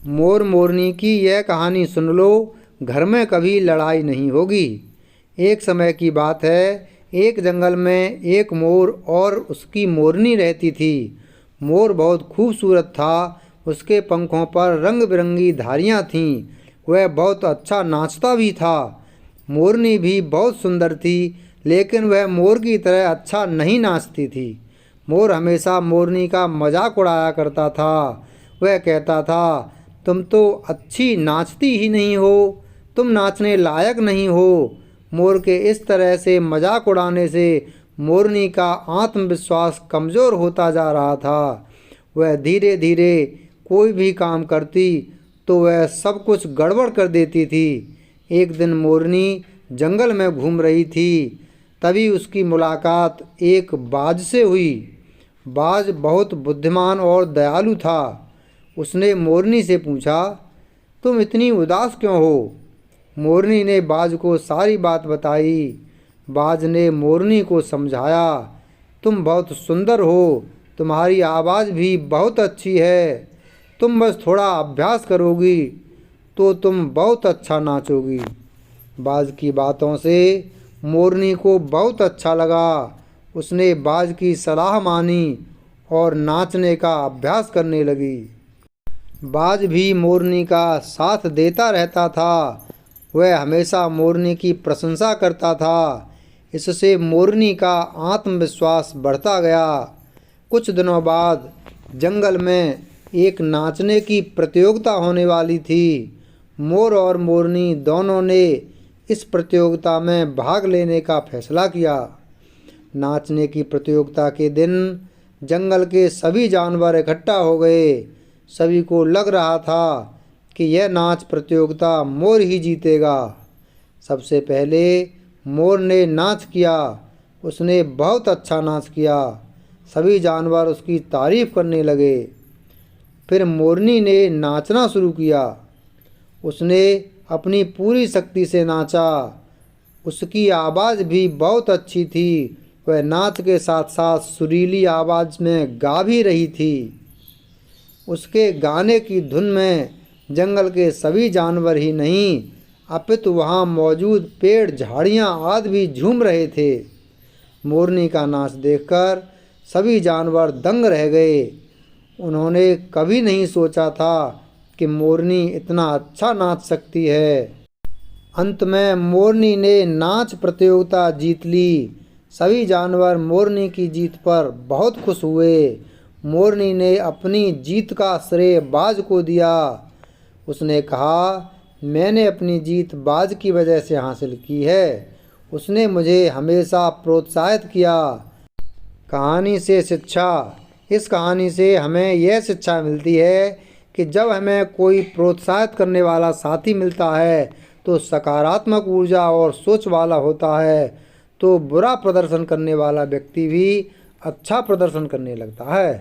मोर मोरनी की यह कहानी सुन लो, घर में कभी लड़ाई नहीं होगी। एक समय की बात है, एक जंगल में एक मोर और उसकी मोरनी रहती थी। मोर बहुत खूबसूरत था, उसके पंखों पर रंग बिरंगी धारियाँ थीं। वह बहुत अच्छा नाचता भी था। मोरनी भी बहुत सुंदर थी, लेकिन वह मोर की तरह अच्छा नहीं नाचती थी। मोर हमेशा मोरनी का मजाक उड़ाया करता था। वह कहता था, तुम तो अच्छी नाचती ही नहीं हो, तुम नाचने लायक नहीं हो। मोर के इस तरह से मजाक उड़ाने से मोरनी का आत्मविश्वास कमज़ोर होता जा रहा था। वह धीरे धीरे कोई भी काम करती तो वह सब कुछ गड़बड़ कर देती थी। एक दिन मोरनी जंगल में घूम रही थी, तभी उसकी मुलाकात एक बाज से हुई। बाज बहुत बुद्धिमान और दयालु था। उसने मोरनी से पूछा, तुम इतनी उदास क्यों हो? मोरनी ने बाज को सारी बात बताई। बाज ने मोरनी को समझाया, तुम बहुत सुंदर हो, तुम्हारी आवाज़ भी बहुत अच्छी है, तुम बस थोड़ा अभ्यास करोगी तो तुम बहुत अच्छा नाचोगी। बाज की बातों से मोरनी को बहुत अच्छा लगा। उसने बाज की सलाह मानी और नाचने का अभ्यास करने लगी। बाज भी मोरनी का साथ देता रहता था। वह हमेशा मोरनी की प्रशंसा करता था। इससे मोरनी का आत्मविश्वास बढ़ता गया। कुछ दिनों बाद जंगल में एक नाचने की प्रतियोगिता होने वाली थी। मोर और मोरनी दोनों ने इस प्रतियोगिता में भाग लेने का फैसला किया। नाचने की प्रतियोगिता के दिन जंगल के सभी जानवर इकट्ठा हो गए। सभी को लग रहा था कि यह नाच प्रतियोगिता मोर ही जीतेगा। सबसे पहले मोर ने नाच किया। उसने बहुत अच्छा नाच किया। सभी जानवर उसकी तारीफ करने लगे। फिर मोरनी ने नाचना शुरू किया। उसने अपनी पूरी शक्ति से नाचा। उसकी आवाज़ भी बहुत अच्छी थी। वह नाच के साथ साथ सुरीली आवाज़ में गा भी रही थी। उसके गाने की धुन में जंगल के सभी जानवर ही नहीं, अपितु वहाँ मौजूद पेड़ झाड़ियाँ आदि भी झूम रहे थे। मोरनी का नाच देखकर सभी जानवर दंग रह गए। उन्होंने कभी नहीं सोचा था कि मोरनी इतना अच्छा नाच सकती है। अंत में मोरनी ने नाच प्रतियोगिता जीत ली। सभी जानवर मोरनी की जीत पर बहुत खुश हुए। मोरनी ने अपनी जीत का श्रेय बाज को दिया। उसने कहा, मैंने अपनी जीत बाज की वजह से हासिल की है। उसने मुझे हमेशा प्रोत्साहित किया। कहानी से शिक्षा। इस कहानी से हमें यह शिक्षा मिलती है कि जब हमें कोई प्रोत्साहित करने वाला साथी मिलता है तो सकारात्मक ऊर्जा और सोच वाला होता है, तो बुरा प्रदर्शन करने वाला व्यक्ति भी अच्छा प्रदर्शन करने लगता है।